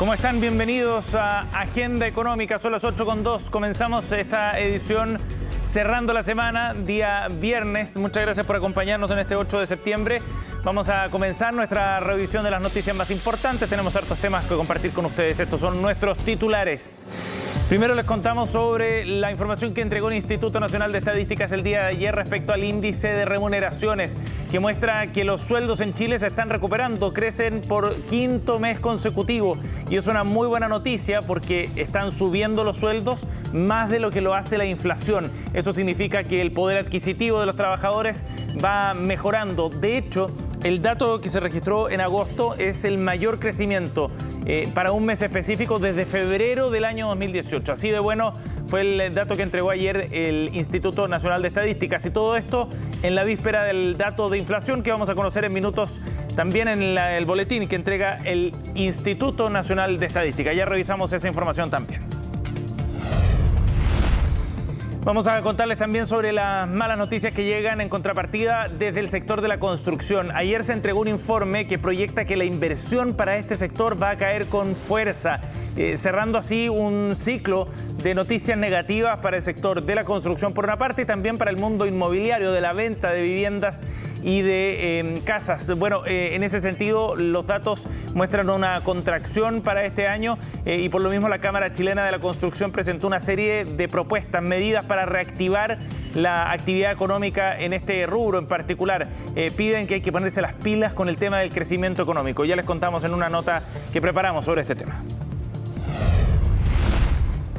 ¿Cómo están? Bienvenidos a Agenda Económica. Son las 8:02. Comenzamos esta edición cerrando la semana, día viernes. Muchas gracias por acompañarnos en este 8 de septiembre. Vamos a comenzar nuestra revisión de las noticias más importantes. Tenemos hartos temas que compartir con ustedes. Estos son nuestros titulares. Primero les contamos sobre la información que entregó el Instituto Nacional de Estadísticas el día de ayer respecto al índice de remuneraciones, que muestra que los sueldos en Chile se están recuperando, crecen por quinto mes consecutivo. Y es una muy buena noticia porque están subiendo los sueldos más de lo que lo hace la inflación. Eso significa que el poder adquisitivo de los trabajadores va mejorando. De hecho, el dato que se registró en agosto es el mayor crecimiento para un mes específico desde febrero del año 2018. Así de bueno fue el dato que entregó ayer el Instituto Nacional de Estadísticas. Y todo esto en la víspera del dato de inflación que vamos a conocer en minutos también en el boletín que entrega el Instituto Nacional de Estadística. Ya revisamos esa información también. Vamos a contarles también sobre las malas noticias que llegan en contrapartida desde el sector de la construcción. Ayer se entregó un informe que proyecta que la inversión para este sector va a caer con fuerza, cerrando así un ciclo de noticias negativas para el sector de la construcción por una parte y también para el mundo inmobiliario, de la venta de viviendas y de casas. Bueno, en ese sentido los datos muestran una contracción para este año y por lo mismo la Cámara Chilena de la Construcción presentó una serie de propuestas, medidas para reactivar la actividad económica en este rubro en particular. Piden que hay que ponerse las pilas con el tema del crecimiento económico. Ya les contamos en una nota que preparamos sobre este tema.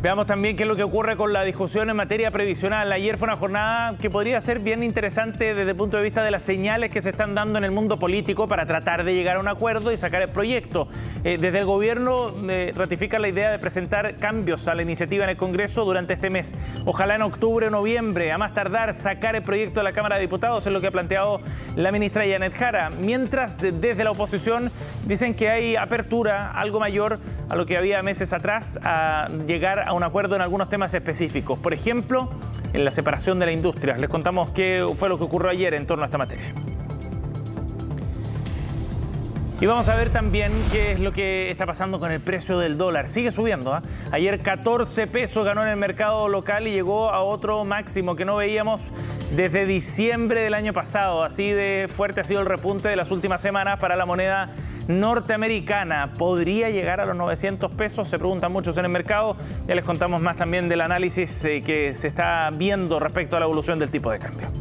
Veamos también qué es lo que ocurre con la discusión en materia previsional. Ayer fue una jornada que podría ser bien interesante desde el punto de vista de las señales que se están dando en el mundo político para tratar de llegar a un acuerdo y sacar el proyecto. Desde el gobierno ratifican la idea de presentar cambios a la iniciativa en el Congreso durante este mes. Ojalá en octubre o noviembre, a más tardar, sacar el proyecto de la Cámara de Diputados, es lo que ha planteado la ministra Janet Jara. Mientras desde la oposición dicen que hay apertura algo mayor a lo que había meses atrás a llegar a un acuerdo en algunos temas específicos. Por ejemplo, en la separación de la industria. Les contamos qué fue lo que ocurrió ayer en torno a esta materia. Y vamos a ver también qué es lo que está pasando con el precio del dólar. Sigue subiendo, ¿eh? Ayer 14 pesos ganó en el mercado local y llegó a otro máximo que no veíamos desde diciembre del año pasado. Así de fuerte ha sido el repunte de las últimas semanas para la moneda norteamericana. ¿Podría llegar a los 900 pesos? Se preguntan muchos en el mercado. Ya les contamos más también del análisis que se está viendo respecto a la evolución del tipo de cambio.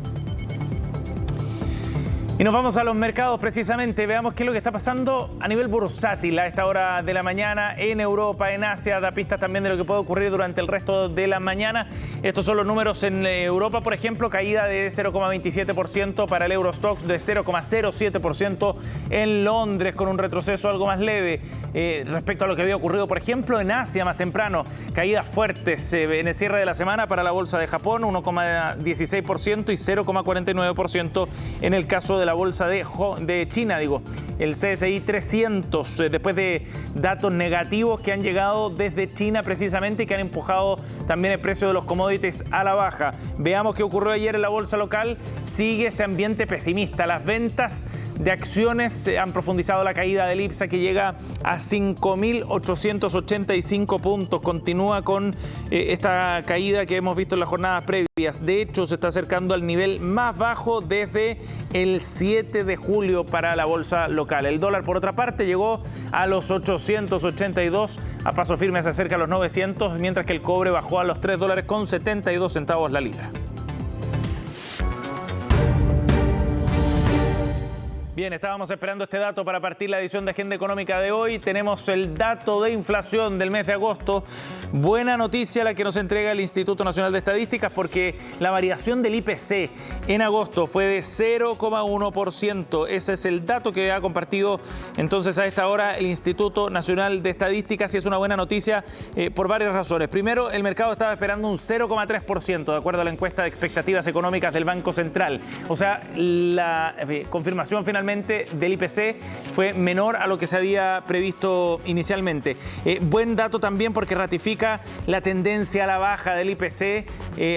Y nos vamos a los mercados precisamente. Veamos qué es lo que está pasando a nivel bursátil a esta hora de la mañana en Europa, en Asia. Da pistas también de lo que puede ocurrir durante el resto de la mañana. Estos son los números en Europa, por ejemplo, caída de 0,27% para el Eurostoxx, de 0,07% en Londres, con un retroceso algo más leve respecto a lo que había ocurrido, por ejemplo, en Asia más temprano. Caídas fuertes en el cierre de la semana para la bolsa de Japón, 1,16% y 0,49% en el caso de la bolsa de China, el CSI 300, después de datos negativos que han llegado desde China precisamente y que han empujado también el precio de los commodities a la baja. Veamos qué ocurrió ayer en la bolsa local. Sigue este ambiente pesimista. Las ventas de acciones han profundizado la caída del IPSA, que llega a 5.885 puntos. Continúa con esta caída que hemos visto en las jornadas previas. De hecho, se está acercando al nivel más bajo desde el 7 de julio para la bolsa local. El dólar, por otra parte, llegó a los 882, a paso firme se acerca a los 900, mientras que el cobre bajó a los $3.72 la libra. Bien, estábamos esperando este dato para partir la edición de Agenda Económica de hoy. Tenemos el dato de inflación del mes de agosto. Buena noticia la que nos entrega el Instituto Nacional de Estadísticas, porque la variación del IPC en agosto fue de 0,1%. Ese es el dato que ha compartido entonces a esta hora el Instituto Nacional de Estadísticas, y es una buena noticia por varias razones. Primero, el mercado estaba esperando un 0,3%, de acuerdo a la encuesta de expectativas económicas del Banco Central. O sea, la confirmación finalmente nuevamente del IPC fue menor a lo que se había previsto inicialmente. Buen dato también porque ratifica la tendencia a la baja del IPC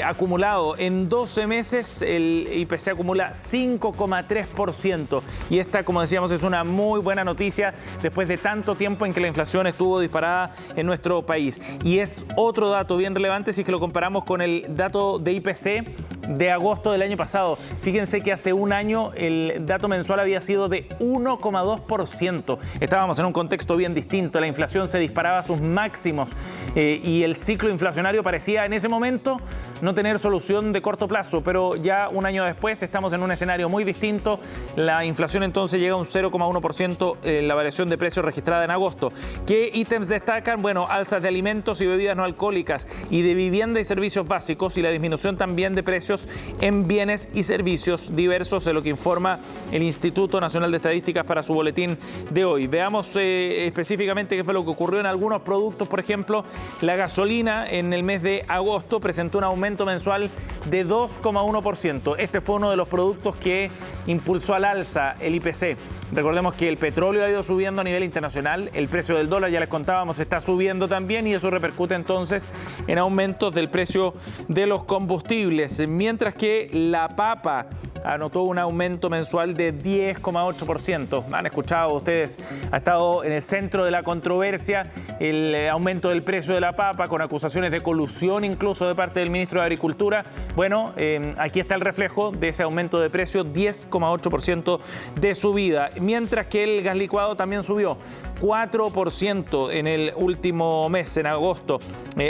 acumulado. En 12 meses el IPC acumula 5,3%. Y esta, como decíamos, es una muy buena noticia después de tanto tiempo en que la inflación estuvo disparada en nuestro país. Y es otro dato bien relevante si es que lo comparamos con el dato de IPC de agosto del año pasado. Fíjense que hace un año el dato mensual había sido de 1,2%. Estábamos en un contexto bien distinto. La inflación se disparaba a sus máximos y el ciclo inflacionario parecía en ese momento no tener solución de corto plazo, pero ya un año después estamos en un escenario muy distinto. La inflación entonces llega a un 0,1% en la variación de precios registrada en agosto. ¿Qué ítems destacan? Bueno, alzas de alimentos y bebidas no alcohólicas y de vivienda y servicios básicos, y la disminución también de precios en bienes y servicios diversos, es lo que informa el Instituto Nacional de Estadísticas para su boletín de hoy. Veamos específicamente qué fue lo que ocurrió en algunos productos. Por ejemplo, la gasolina en el mes de agosto presentó un aumento mensual de 2,1%. Este fue uno de los productos que impulsó al alza el IPC. Recordemos que el petróleo ha ido subiendo a nivel internacional, el precio del dólar, ya les contábamos, está subiendo también, y eso repercute entonces en aumentos del precio de los combustibles, mientras que la papa anotó un aumento mensual de 10,8%. Han escuchado ustedes, ha estado en el centro de la controversia el aumento del precio de la papa, con acusaciones de colusión incluso de parte del ministro de Agricultura. Bueno, aquí está el reflejo de ese aumento de precio, 10,8% de subida, mientras que el gas licuado también subió 4% en el último mes, en agosto.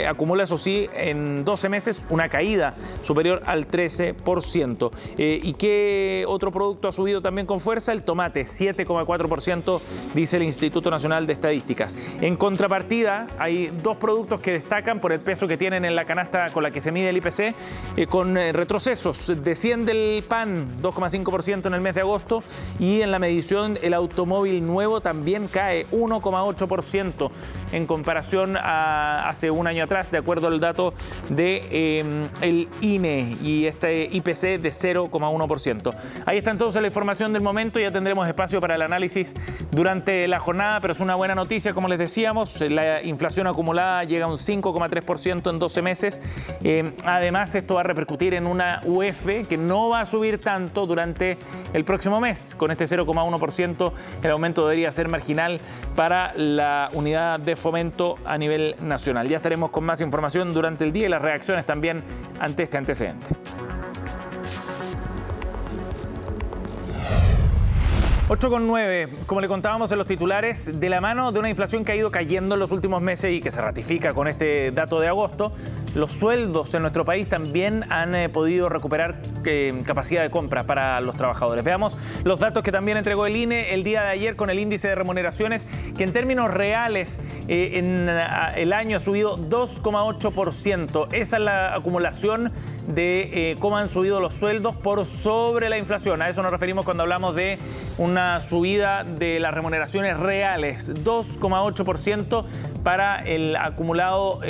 Acumula, eso sí, en 12 meses una caída superior al 13%. ¿Y qué otro producto ha subido también con fuerza? El tomate, 7,4%, dice el Instituto Nacional de Estadísticas. En contrapartida, hay dos productos que destacan por el peso que tienen en la canasta con la que se mide el IPC, con retrocesos. Desciende el pan, 2,5% en el mes de agosto, y en la medición el automóvil nuevo también cae 1,8% en comparación a hace un año atrás, de acuerdo al dato de el INE, y este IPC de 0,1%. Ahí está entonces la información del momento. Ya tendremos espacio para el análisis durante la jornada, pero es una buena noticia, como les decíamos. La inflación acumulada llega a un 5,3% en 12 meses. Además, esto va a repercutir en una UF que no va a subir tanto durante el próximo mes. Con este 0,1%, el aumento debería ser marginal para la unidad de fomento a nivel nacional. Ya estaremos con más información durante el día y las reacciones también ante este antecedente. 8,9, como le contábamos en los titulares, de la mano de una inflación que ha ido cayendo en los últimos meses y que se ratifica con este dato de agosto, los sueldos en nuestro país también han podido recuperar capacidad de compra para los trabajadores. Veamos los datos que también entregó el INE el día de ayer con el índice de remuneraciones, que en términos reales en el año ha subido 2,8%. Esa es la acumulación de cómo han subido los sueldos por sobre la inflación. A eso nos referimos cuando hablamos de una subida de las remuneraciones reales, 2,8% para el acumulado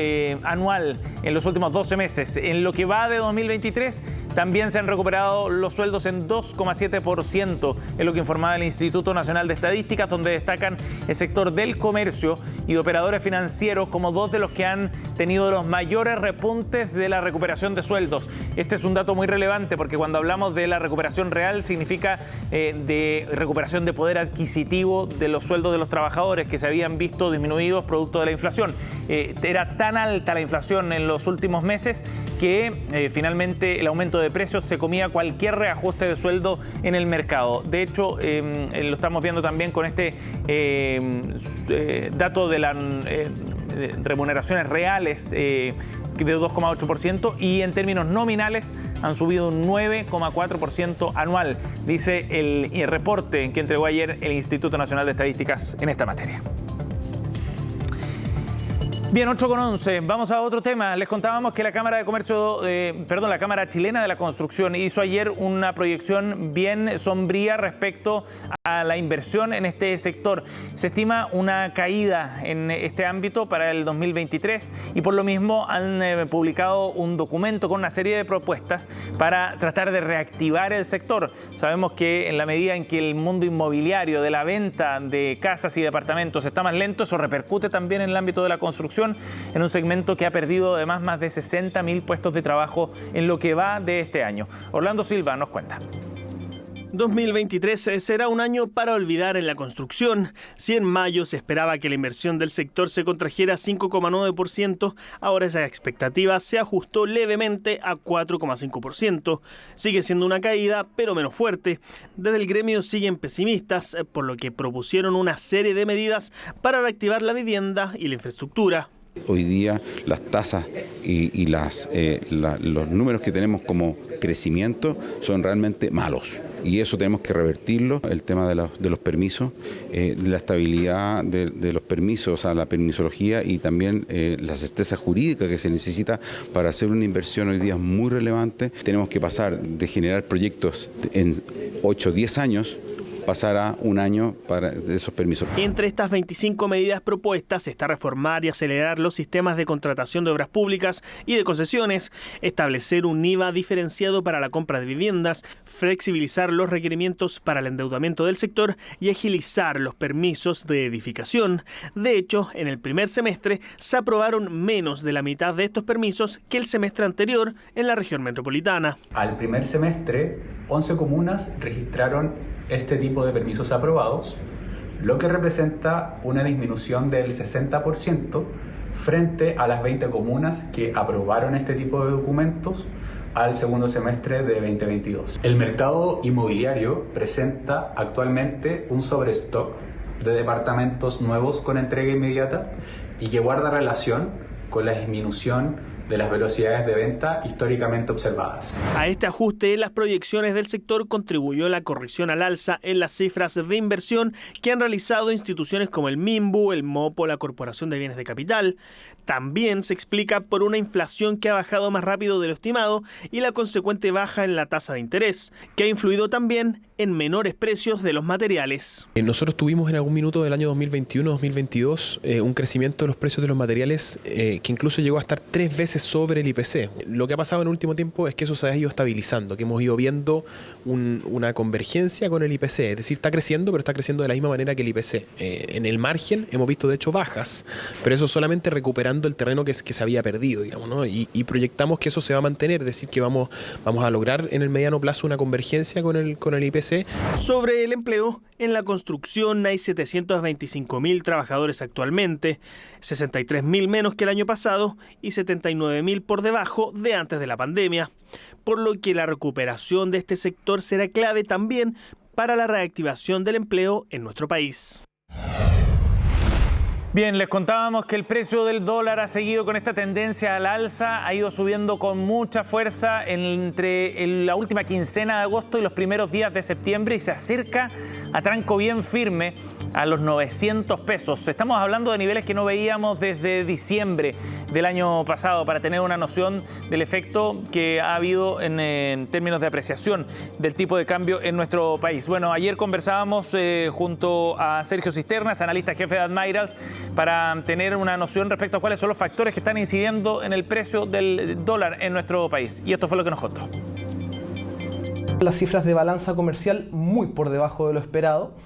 anual en los últimos 12 meses. En lo que va de 2023 también se han recuperado los sueldos en 2,7%, es lo que informaba el Instituto Nacional de Estadísticas, donde destacan el sector del comercio y de operadores financieros como dos de los que han tenido los mayores repuntes de la recuperación de sueldos. Este es un dato muy relevante porque cuando hablamos de la recuperación real significa de recuperación de poder adquisitivo de los sueldos de los trabajadores que se habían visto disminuidos producto de la inflación. Era tan alta la inflación en los últimos meses que finalmente el aumento de precios se comía cualquier reajuste de sueldo en el mercado. De hecho, lo estamos viendo también con este dato de las remuneraciones reales de 2,8%, y en términos nominales han subido un 9,4% anual, dice el reporte que entregó ayer el Instituto Nacional de Estadísticas en esta materia. Bien, 8:11. Vamos a otro tema. Les contábamos que la Cámara de Comercio, la Cámara Chilena de la Construcción hizo ayer una proyección bien sombría respecto a la inversión en este sector. Se estima una caída en este ámbito para el 2023 y por lo mismo han publicado un documento con una serie de propuestas para tratar de reactivar el sector. Sabemos que en la medida en que el mundo inmobiliario de la venta de casas y departamentos está más lento, eso repercute también en el ámbito de la construcción, en un segmento que ha perdido además más de 60.000 puestos de trabajo en lo que va de este año. Orlando Silva nos cuenta. 2023 será un año para olvidar en la construcción. Si en mayo se esperaba que la inversión del sector se contrajera 5,9%, ahora esa expectativa se ajustó levemente a 4,5%. Sigue siendo una caída, pero menos fuerte. Desde el gremio siguen pesimistas, por lo que propusieron una serie de medidas para reactivar la vivienda y la infraestructura. Hoy día las tasas y los números que tenemos como crecimiento son realmente malos y eso tenemos que revertirlo. El tema de los permisos, de la estabilidad de los permisos, o sea, la permisología y también la certeza jurídica que se necesita para hacer una inversión hoy día es muy relevante. Tenemos que pasar de generar proyectos en 8 o 10 años, pasar a un año para esos permisos. Entre estas 25 medidas propuestas está reformar y acelerar los sistemas de contratación de obras públicas y de concesiones, establecer un IVA diferenciado para la compra de viviendas, flexibilizar los requerimientos para el endeudamiento del sector y agilizar los permisos de edificación. De hecho, en el primer semestre se aprobaron menos de la mitad de estos permisos que el semestre anterior en la región metropolitana. Al primer semestre, 11 comunas registraron este tipo de permisos aprobados, lo que representa una disminución del 60% frente a las 20 comunas que aprobaron este tipo de documentos al segundo semestre de 2022. El mercado inmobiliario presenta actualmente un sobrestock de departamentos nuevos con entrega inmediata y que guarda relación con la disminución de las velocidades de venta históricamente observadas. A este ajuste en las proyecciones del sector contribuyó la corrección al alza en las cifras de inversión que han realizado instituciones como el MIMBU, el MOPO, la Corporación de Bienes de Capital. También se explica por una inflación que ha bajado más rápido de lo estimado y la consecuente baja en la tasa de interés, que ha influido también en menores precios de los materiales. Nosotros tuvimos en algún minuto del año 2021-2022 un crecimiento de los precios de los materiales que incluso llegó a estar 3 veces sobre el IPC. Lo que ha pasado en el último tiempo es que eso se ha ido estabilizando, que hemos ido viendo una convergencia con el IPC, es decir, está creciendo, pero está creciendo de la misma manera que el IPC. En el margen hemos visto de hecho bajas, pero eso solamente recuperando el terreno que se había perdido, digamos, ¿no? Y proyectamos que eso se va a mantener, es decir, que vamos a lograr en el mediano plazo una convergencia con el IPC. Sobre el empleo, en la construcción hay 725.000 trabajadores actualmente, 63.000 menos que el año pasado y 79.000 por debajo de antes de la pandemia, por lo que la recuperación de este sector será clave también para la reactivación del empleo en nuestro país. Bien, les contábamos que el precio del dólar ha seguido con esta tendencia al alza, ha ido subiendo con mucha fuerza entre la última quincena de agosto y los primeros días de septiembre y se acerca a tranco bien firme a los 900 pesos. Estamos hablando de niveles que no veíamos desde diciembre del año pasado, para tener una noción del efecto que ha habido en términos de apreciación del tipo de cambio en nuestro país. Bueno, ayer conversábamos junto a Sergio Cisternas, analista jefe de Admirals, para tener una noción respecto a cuáles son los factores que están incidiendo en el precio del dólar en nuestro país. Y esto fue lo que nos contó. Las cifras de balanza comercial muy por debajo de lo esperado.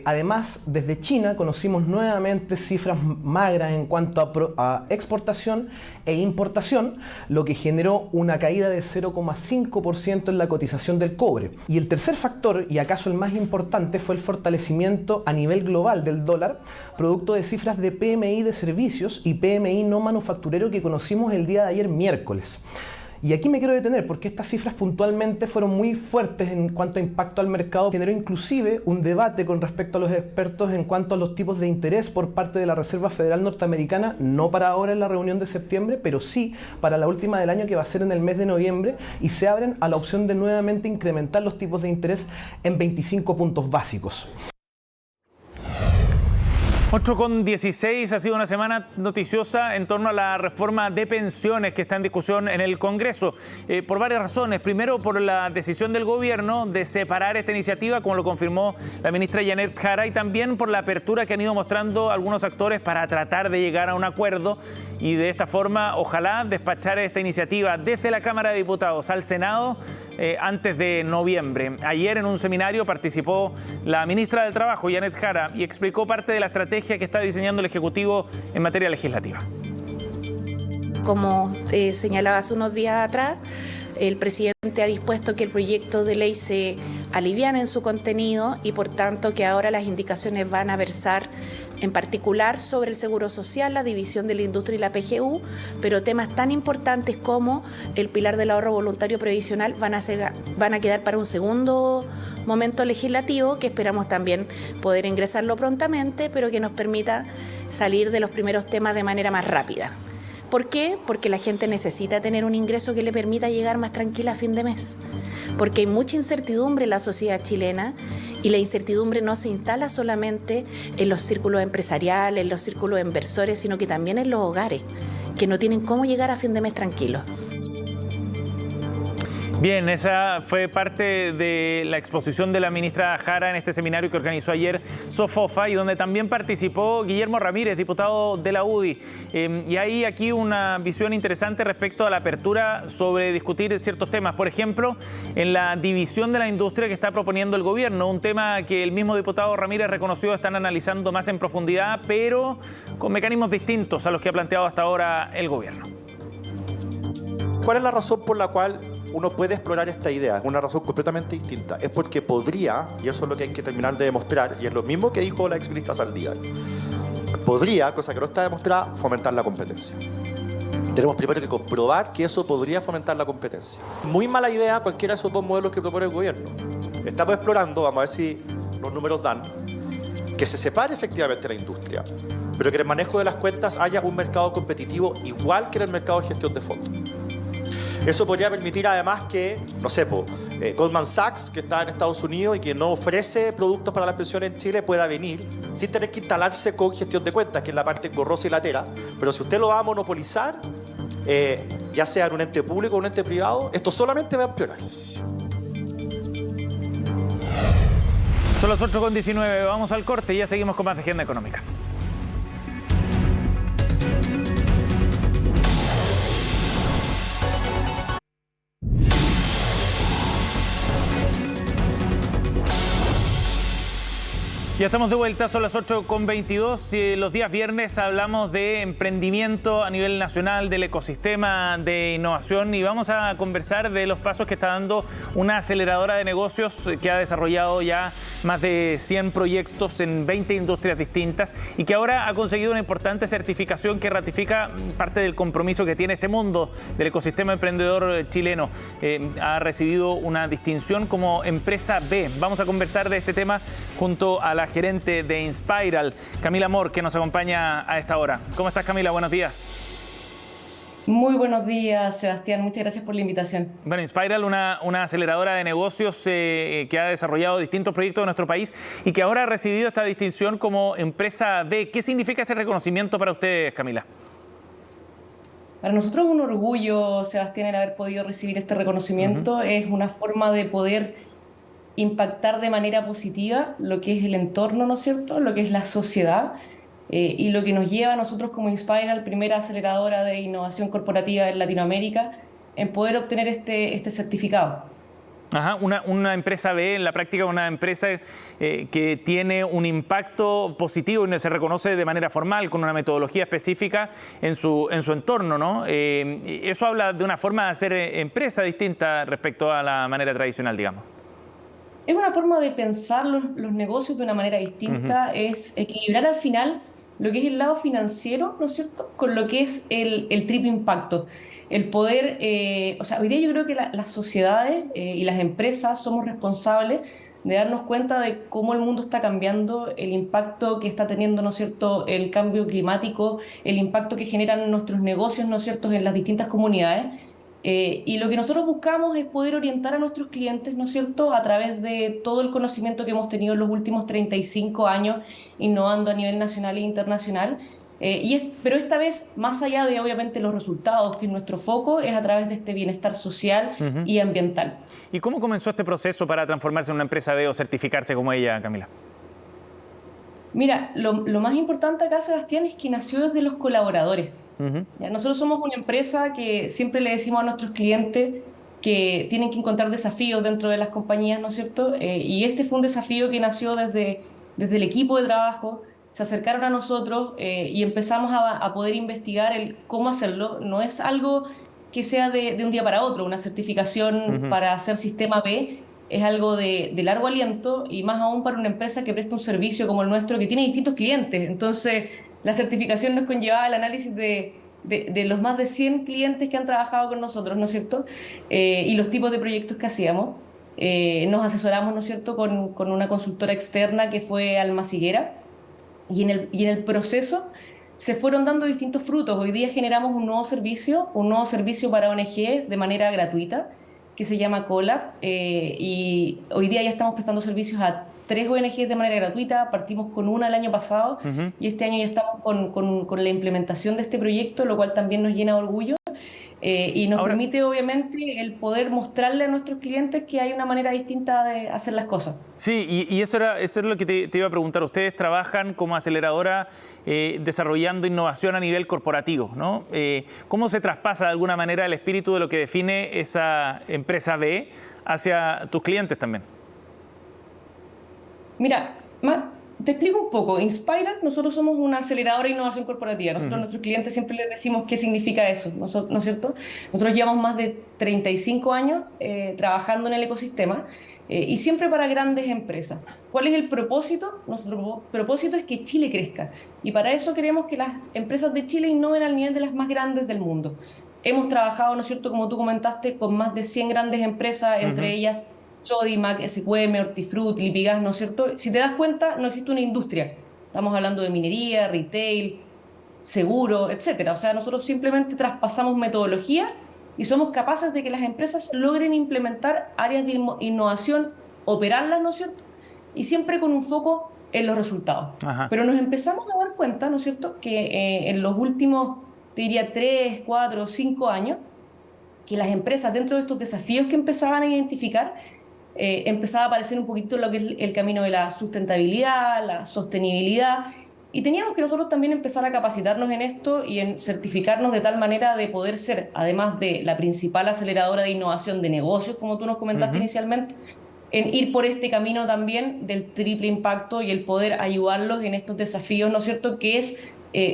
Además, desde China conocimos nuevamente cifras magras en cuanto a exportación e importación, lo que generó una caída de 0,5% en la cotización del cobre. Y el tercer factor, y acaso el más importante, fue el fortalecimiento a nivel global del dólar, producto de cifras de PMI de servicios y PMI no manufacturero que conocimos el día de ayer miércoles. Y aquí me quiero detener porque estas cifras puntualmente fueron muy fuertes en cuanto a impacto al mercado. Generó inclusive un debate con respecto a los expertos en cuanto a los tipos de interés por parte de la Reserva Federal Norteamericana, no para ahora en la reunión de septiembre, pero sí para la última del año, que va a ser en el mes de noviembre, y se abren a la opción de nuevamente incrementar los tipos de interés en 25 puntos básicos. 8:16, ha sido una semana noticiosa en torno a la reforma de pensiones que está en discusión en el Congreso, por varias razones. Primero, por la decisión del gobierno de separar esta iniciativa, como lo confirmó la ministra Janet Jara, y también por la apertura que han ido mostrando algunos actores para tratar de llegar a un acuerdo y de esta forma, ojalá, despachar esta iniciativa desde la Cámara de Diputados al Senado antes de noviembre. Ayer en un seminario participó la ministra del Trabajo, Janet Jara, y explicó parte de la estrategia que está diseñando el Ejecutivo en materia legislativa. Como señalaba hace unos días atrás, el presidente ha dispuesto que el proyecto de ley se aliviane en su contenido y por tanto que ahora las indicaciones van a versar en particular sobre el seguro social, la división de la industria y la PGU, pero temas tan importantes como el pilar del ahorro voluntario previsional van a quedar para un segundo momento legislativo que esperamos también poder ingresarlo prontamente, pero que nos permita salir de los primeros temas de manera más rápida. ¿Por qué? Porque la gente necesita tener un ingreso que le permita llegar más tranquila a fin de mes. Porque hay mucha incertidumbre en la sociedad chilena y la incertidumbre no se instala solamente en los círculos empresariales, en los círculos inversores, sino que también en los hogares, que no tienen cómo llegar a fin de mes tranquilos. Bien, esa fue parte de la exposición de la ministra Jara en este seminario que organizó ayer Sofofa y donde también participó Guillermo Ramírez, diputado de la UDI. Y hay aquí una visión interesante respecto a la apertura sobre discutir ciertos temas. Por ejemplo, en la división de la industria que está proponiendo el gobierno, un tema que el mismo diputado Ramírez reconoció están analizando más en profundidad, pero con mecanismos distintos a los que ha planteado hasta ahora el gobierno. ¿Cuál es la razón por la cual uno puede explorar esta idea? Es una razón completamente distinta. Es porque podría, y eso es lo que hay que terminar de demostrar, y es lo mismo que dijo la exministra Saldívar, podría, cosa que no está demostrada, fomentar la competencia. Tenemos primero que comprobar que eso podría fomentar la competencia. Muy mala idea cualquiera de esos dos modelos que propone el gobierno. Estamos explorando, vamos a ver si los números dan, que se separe efectivamente la industria, pero que en el manejo de las cuentas haya un mercado competitivo igual que en el mercado de gestión de fondos. Eso podría permitir además que, no sé, Goldman Sachs, que está en Estados Unidos y que no ofrece productos para las pensiones en Chile, pueda venir sin tener que instalarse con gestión de cuentas, que es la parte engorrosa y latera. Pero si usted lo va a monopolizar, ya sea en un ente público o un ente privado, esto solamente va a empeorar. Son las 8:19, vamos al corte y ya seguimos con más de Agenda Económica. Ya estamos de vuelta, son las 8:22. Los días viernes hablamos de emprendimiento a nivel nacional, del ecosistema de innovación y vamos a conversar de los pasos que está dando una aceleradora de negocios que ha desarrollado ya más de 100 proyectos en 20 industrias distintas y que ahora ha conseguido una importante certificación que ratifica parte del compromiso que tiene este mundo del ecosistema emprendedor chileno. Ha recibido una distinción como empresa B. Vamos a conversar de este tema junto a la gerente de Inspiral, Camila Moore, que nos acompaña a esta hora. ¿Cómo estás, Camila? Buenos días. Muy buenos días, Sebastián. Muchas gracias por la invitación. Bueno, Inspiral, una aceleradora de negocios que ha desarrollado distintos proyectos en nuestro país y que ahora ha recibido esta distinción como empresa B. ¿Qué significa ese reconocimiento para ustedes, Camila? Para nosotros es un orgullo, Sebastián, el haber podido recibir este reconocimiento. Es una forma de poder impactar de manera positiva lo que es el entorno, ¿no es cierto?, lo que es la sociedad y lo que nos lleva a nosotros como Inspiral, primera aceleradora de innovación corporativa en Latinoamérica, en poder obtener este certificado. Ajá, una empresa B, en la práctica una empresa que tiene un impacto positivo y se reconoce de manera formal, con una metodología específica en su entorno, ¿no? Eso habla de una forma de hacer empresa distinta respecto a la manera tradicional, digamos. Es una forma de pensar los negocios de una manera distinta, es equilibrar al final lo que es el lado financiero, ¿no es cierto?, con lo que es el triple impacto. El poder, hoy día yo creo que las sociedades y las empresas somos responsables de darnos cuenta de cómo el mundo está cambiando, el impacto que está teniendo, ¿no es cierto?, el cambio climático, el impacto que generan nuestros negocios, ¿no es cierto?, en las distintas comunidades. Y lo que nosotros buscamos es poder orientar a nuestros clientes, ¿no es cierto?, a través de todo el conocimiento que hemos tenido en los últimos 35 años innovando a nivel nacional e internacional. Pero esta vez, más allá de obviamente los resultados, que es nuestro foco, es a través de este bienestar social y ambiental. ¿Y cómo comenzó este proceso para transformarse en una empresa B o certificarse como ella, Camila? Mira, lo más importante acá, Sebastián, es que nació desde los colaboradores. Nosotros somos una empresa que siempre le decimos a nuestros clientes que tienen que encontrar desafíos dentro de las compañías, ¿no es cierto? Y este fue un desafío que nació desde el equipo de trabajo. Se acercaron a nosotros y empezamos a poder investigar el cómo hacerlo. No es algo que sea de un día para otro. Una certificación para hacer sistema B es algo de largo aliento, y más aún para una empresa que presta un servicio como el nuestro, que tiene distintos clientes. Entonces, la certificación nos conllevaba el análisis de los más de 100 clientes que han trabajado con nosotros, ¿no es cierto? Y los tipos de proyectos que hacíamos. Nos asesoramos, ¿no es cierto?, con una consultora externa que fue Almas Higuera. Y en el proceso se fueron dando distintos frutos. Hoy día generamos un nuevo servicio para ONG de manera gratuita, que se llama Collab, y hoy día ya estamos prestando servicios a 3 ONGs de manera gratuita. Partimos con una el año pasado y este año ya estamos con la implementación de este proyecto, lo cual también nos llena de orgullo. Y nos permite, obviamente, el poder mostrarle a nuestros clientes que hay una manera distinta de hacer las cosas. Sí, y eso es lo que te iba a preguntar. Ustedes trabajan como aceleradora desarrollando innovación a nivel corporativo, ¿no? ¿Cómo se traspasa de alguna manera el espíritu de lo que define esa empresa B hacia tus clientes también? Mira, te explico un poco. Inspira, nosotros somos una aceleradora de innovación corporativa. Nosotros a nuestros clientes siempre les decimos qué significa eso, ¿no es cierto? Nosotros llevamos más de 35 años trabajando en el ecosistema y siempre para grandes empresas. ¿Cuál es el propósito? Nuestro propósito es que Chile crezca, y para eso queremos que las empresas de Chile innoven al nivel de las más grandes del mundo. Hemos trabajado, ¿no es cierto?, como tú comentaste, con más de 100 grandes empresas, entre ellas Sodimac, SQM, Hortifruti, Lipigas, ¿no es cierto? Si te das cuenta, no existe una industria. Estamos hablando de minería, retail, seguro, etcétera. O sea, nosotros simplemente traspasamos metodología y somos capaces de que las empresas logren implementar áreas de innovación, operarlas, ¿no es cierto?, y siempre con un foco en los resultados. Pero nos empezamos a dar cuenta, ¿no es cierto?, que en los últimos, te diría, 3, 4, 5 años, que las empresas, dentro de estos desafíos que empezaban a identificar, empezaba a aparecer un poquito lo que es el camino de la sustentabilidad, la sostenibilidad, y teníamos que nosotros también empezar a capacitarnos en esto y en certificarnos de tal manera de poder ser, además de la principal aceleradora de innovación de negocios, como tú nos comentaste inicialmente, en ir por este camino también del triple impacto y el poder ayudarlos en estos desafíos, ¿no es cierto?, que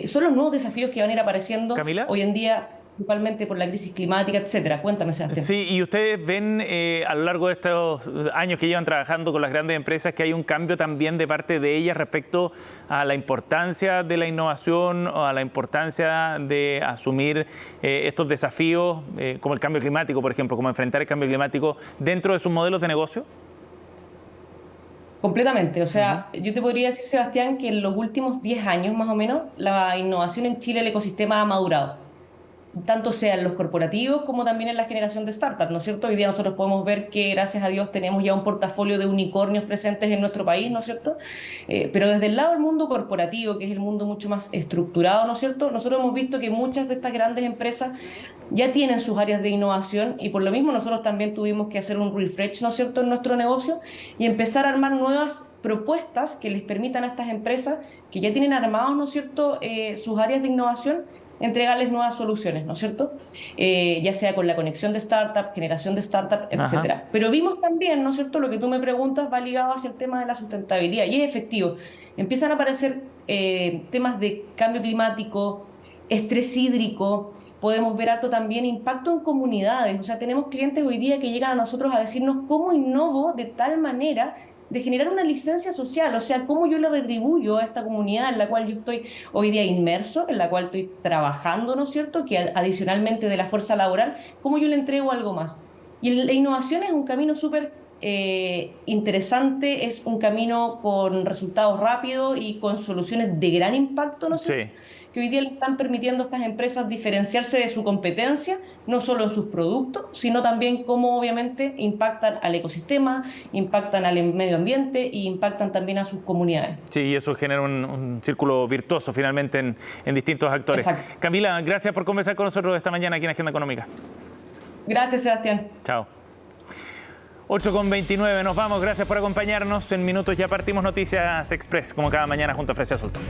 son los nuevos desafíos que van a ir apareciendo hoy en día, principalmente por la crisis climática, etcétera. Cuéntame, Sebastián. Sí, y ustedes ven a lo largo de estos años que llevan trabajando con las grandes empresas que hay un cambio también de parte de ellas respecto a la importancia de la innovación o a la importancia de asumir estos desafíos como el cambio climático, por ejemplo, como enfrentar el cambio climático dentro de sus modelos de negocio. Completamente. O sea, yo te podría decir, Sebastián, que en los últimos 10 años más o menos la innovación en Chile, el ecosistema ha madurado, tanto sea en los corporativos como también en la generación de startups, ¿no es cierto? Hoy día nosotros podemos ver que, gracias a Dios, tenemos ya un portafolio de unicornios presentes en nuestro país, ¿no es cierto? Pero desde el lado del mundo corporativo, que es el mundo mucho más estructurado, ¿no es cierto?, nosotros hemos visto que muchas de estas grandes empresas ya tienen sus áreas de innovación, y por lo mismo nosotros también tuvimos que hacer un refresh, ¿no es cierto?, en nuestro negocio y empezar a armar nuevas propuestas que les permitan a estas empresas que ya tienen armados, ¿no es cierto?, sus áreas de innovación, entregarles nuevas soluciones, ¿no es cierto?, ya sea con la conexión de startup, generación de startup, etcétera. Pero vimos también, ¿no es cierto?, lo que tú me preguntas va ligado hacia el tema de la sustentabilidad, y es efectivo. Empiezan a aparecer temas de cambio climático, estrés hídrico. Podemos ver harto también impacto en comunidades. O sea, tenemos clientes hoy día que llegan a nosotros a decirnos cómo innovo de tal manera de generar una licencia social, o sea, cómo yo le retribuyo a esta comunidad en la cual yo estoy hoy día inmerso, en la cual estoy trabajando, ¿no es cierto?, que adicionalmente de la fuerza laboral, cómo yo le entrego algo más. Y la innovación es un camino súper interesante, es un camino con resultados rápidos y con soluciones de gran impacto, ¿no es cierto?, que hoy día le están permitiendo a estas empresas diferenciarse de su competencia, no solo en sus productos, sino también cómo obviamente impactan al ecosistema, impactan al medio ambiente y impactan también a sus comunidades. Sí, y eso genera un círculo virtuoso finalmente en distintos actores. Exacto. Camila, gracias por conversar con nosotros esta mañana aquí en Agenda Económica. Gracias, Sebastián. Chao. 8:29, nos vamos. Gracias por acompañarnos. En minutos ya partimos Noticias Express, como cada mañana junto a Frecia Soltov.